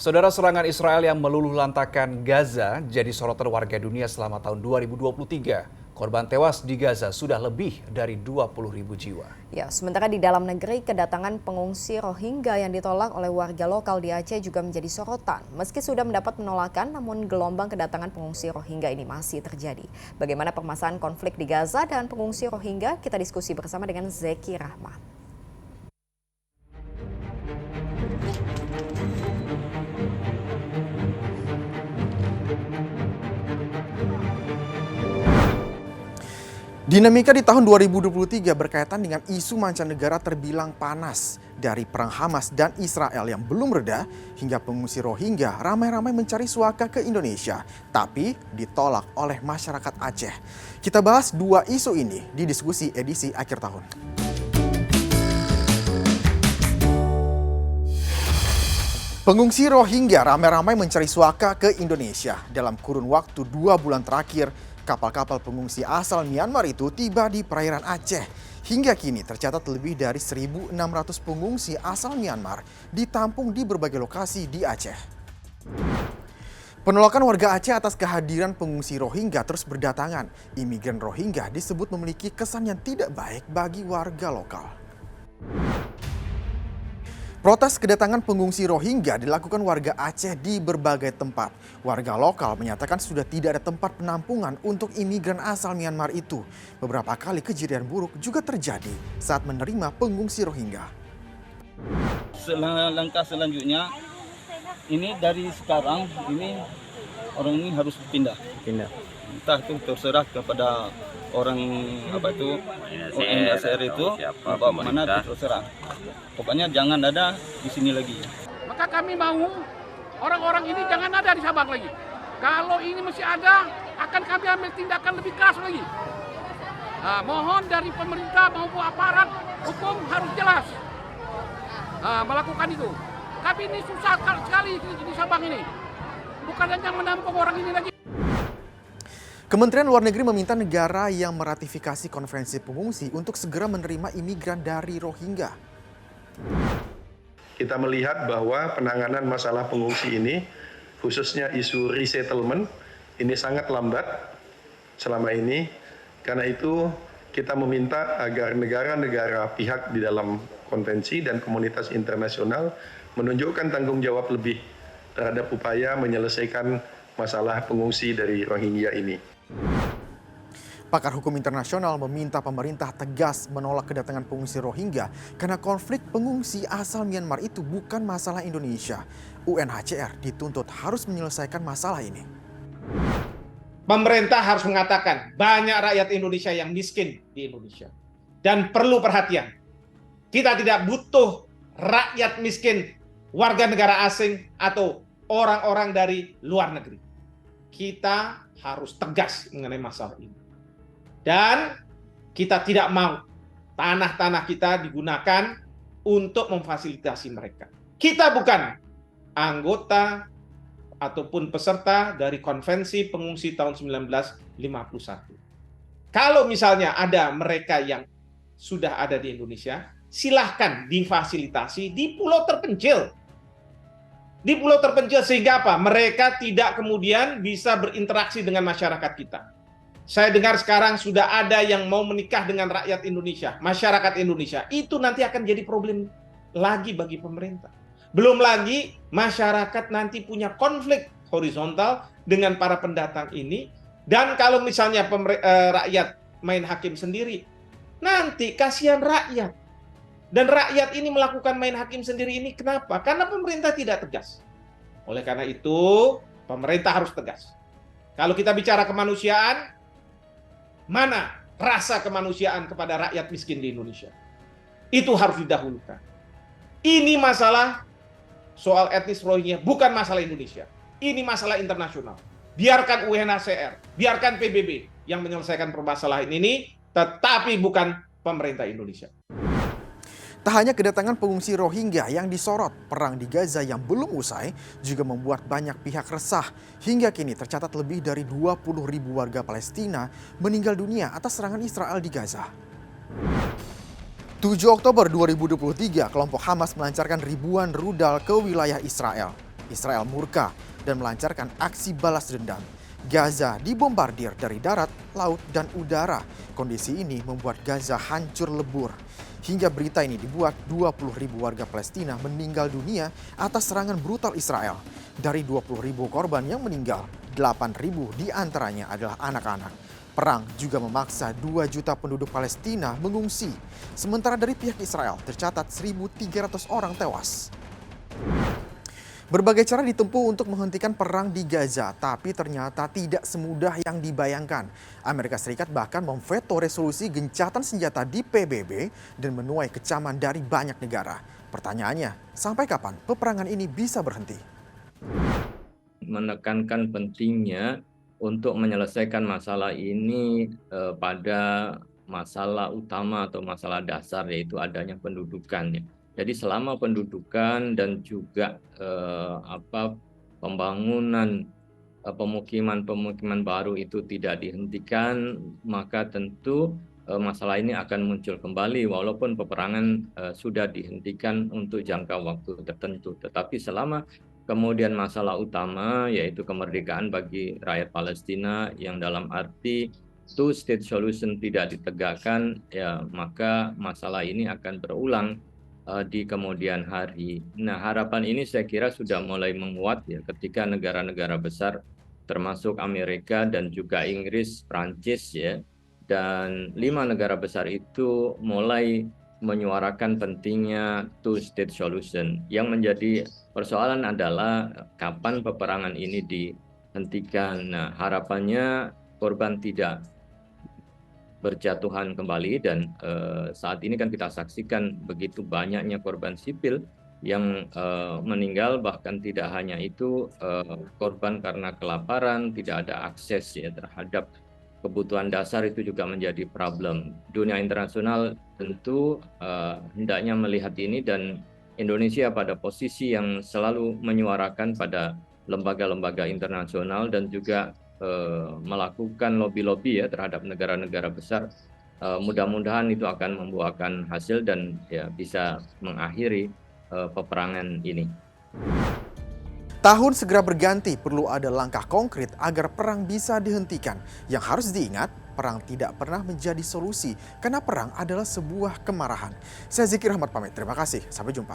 Saudara, serangan Israel yang meluluhlantakkan Gaza jadi sorotan warga dunia selama tahun 2023. Korban tewas di Gaza sudah lebih dari 20.000 jiwa. Ya, sementara di dalam negeri kedatangan pengungsi Rohingya yang ditolak oleh warga lokal di Aceh juga menjadi sorotan. Meski sudah mendapat penolakan, namun gelombang kedatangan pengungsi Rohingya ini masih terjadi. Bagaimana permasalahan konflik di Gaza dan pengungsi Rohingya? Kita diskusi bersama dengan Zeki Rahman. Dinamika di tahun 2023 berkaitan dengan isu mancanegara terbilang panas. Dari perang Hamas dan Israel yang belum reda hingga pengungsi Rohingya ramai-ramai mencari suaka ke Indonesia, tapi ditolak oleh masyarakat Aceh. Kita bahas dua isu ini di diskusi edisi akhir tahun. Pengungsi Rohingya ramai-ramai mencari suaka ke Indonesia. Dalam kurun waktu 2 bulan terakhir, kapal-kapal pengungsi asal Myanmar itu tiba di perairan Aceh. Hingga kini tercatat lebih dari 1.600 pengungsi asal Myanmar ditampung di berbagai lokasi di Aceh. Penolakan warga Aceh atas kehadiran pengungsi Rohingya terus berdatangan. Imigran Rohingya disebut memiliki kesan yang tidak baik bagi warga lokal. Protes kedatangan pengungsi Rohingya dilakukan warga Aceh di berbagai tempat. Warga lokal menyatakan sudah tidak ada tempat penampungan untuk imigran asal Myanmar itu. Beberapa kali kejadian buruk juga terjadi saat menerima pengungsi Rohingya. Langkah selanjutnya, ini dari sekarang, ini orang ini harus pindah. Entah itu terserah kepada orang UNHCR itu, mana itu terserah. Pokoknya jangan ada di sini lagi. Maka kami mau orang-orang ini jangan ada di Sabang lagi. Kalau ini masih ada, akan kami ambil tindakan lebih keras lagi. Nah, mohon dari pemerintah maupun aparat hukum harus jelas melakukan itu. Tapi ini susah sekali di Sabang ini. Bukan hanya menampung orang ini lagi. Kementerian Luar Negeri meminta negara yang meratifikasi konvensi pengungsi untuk segera menerima imigran dari Rohingya. Kita melihat bahwa penanganan masalah pengungsi ini, khususnya isu resettlement, ini sangat lambat selama ini. Karena itu kita meminta agar negara-negara pihak di dalam konvensi dan komunitas internasional menunjukkan tanggung jawab lebih terhadap upaya menyelesaikan masalah pengungsi dari Rohingya ini. Pakar hukum internasional meminta pemerintah tegas menolak kedatangan pengungsi Rohingya karena konflik pengungsi asal Myanmar itu bukan masalah Indonesia. UNHCR dituntut harus menyelesaikan masalah ini. Pemerintah harus mengatakan banyak rakyat Indonesia yang miskin di Indonesia dan perlu perhatian. Kita tidak butuh rakyat miskin, warga negara asing atau orang-orang dari luar negeri. Kita harus tegas mengenai masalah ini. Dan kita tidak mau tanah-tanah kita digunakan untuk memfasilitasi mereka. Kita bukan anggota ataupun peserta dari Konvensi Pengungsi tahun 1951. Kalau misalnya ada mereka yang sudah ada di Indonesia, silahkan difasilitasi di pulau terpencil. Di pulau terpencil sehingga apa? Mereka tidak kemudian bisa berinteraksi dengan masyarakat kita. Saya dengar sekarang sudah ada yang mau menikah dengan rakyat Indonesia, masyarakat Indonesia. Itu nanti akan jadi problem lagi bagi pemerintah. Belum lagi masyarakat nanti punya konflik horizontal dengan para pendatang ini. Dan kalau misalnya rakyat main hakim sendiri, nanti kasihan rakyat. Dan rakyat ini melakukan main hakim sendiri ini kenapa? Karena pemerintah tidak tegas. Oleh karena itu, pemerintah harus tegas. Kalau kita bicara kemanusiaan, mana rasa kemanusiaan kepada rakyat miskin di Indonesia? Itu harus didahulukan. Ini masalah soal etnis Rohingya, bukan masalah Indonesia. Ini masalah internasional. Biarkan UNHCR, biarkan PBB yang menyelesaikan permasalahan ini, tetapi bukan pemerintah Indonesia. Tak hanya kedatangan pengungsi Rohingya yang disorot, perang di Gaza yang belum usai juga membuat banyak pihak resah. Hingga kini tercatat lebih dari 20.000 warga Palestina meninggal dunia atas serangan Israel di Gaza. 7 Oktober 2023, kelompok Hamas melancarkan ribuan rudal ke wilayah Israel. Israel murka dan melancarkan aksi balas dendam. Gaza dibombardir dari darat, laut, dan udara. Kondisi ini membuat Gaza hancur lebur. Hingga berita ini dibuat, 20.000 warga Palestina meninggal dunia atas serangan brutal Israel. Dari 20.000 korban yang meninggal, 8.000 diantaranya adalah anak-anak. Perang juga memaksa 2 juta penduduk Palestina mengungsi. Sementara dari pihak Israel tercatat 1.300 orang tewas. Berbagai cara ditempuh untuk menghentikan perang di Gaza, tapi ternyata tidak semudah yang dibayangkan. Amerika Serikat bahkan memveto resolusi gencatan senjata di PBB dan menuai kecaman dari banyak negara. Pertanyaannya, sampai kapan peperangan ini bisa berhenti? Menekankan pentingnya untuk menyelesaikan masalah ini pada masalah utama atau masalah dasar, yaitu adanya pendudukan. Jadi selama pendudukan dan juga pembangunan pemukiman baru itu tidak dihentikan, maka tentu masalah ini akan muncul kembali walaupun peperangan sudah dihentikan untuk jangka waktu tertentu. Tetapi selama kemudian masalah utama yaitu kemerdekaan bagi rakyat Palestina yang dalam arti two-state solution tidak ditegakkan, ya maka masalah ini akan berulang di kemudian hari. Nah, harapan ini saya kira sudah mulai menguat ya ketika negara-negara besar termasuk Amerika dan juga Inggris, Prancis ya, dan 5 negara besar itu mulai menyuarakan pentingnya two-state solution. Yang menjadi persoalan adalah kapan peperangan ini dihentikan. Nah, harapannya korban tidak berjatuhan kembali dan saat ini kan kita saksikan begitu banyaknya korban sipil yang meninggal, bahkan tidak hanya itu korban karena kelaparan, tidak ada akses ya terhadap kebutuhan dasar itu juga menjadi problem. Dunia internasional tentu hendaknya melihat ini dan Indonesia pada posisi yang selalu menyuarakan pada lembaga-lembaga internasional dan juga melakukan lobby-lobby ya terhadap negara-negara besar. Mudah-mudahan itu akan membuahkan hasil dan ya bisa mengakhiri peperangan ini. Tahun segera berganti, perlu ada langkah konkret agar perang bisa dihentikan. Yang harus diingat, perang tidak pernah menjadi solusi karena perang adalah sebuah kemarahan. Saya Zikir Ahmad pamit, terima kasih, sampai jumpa.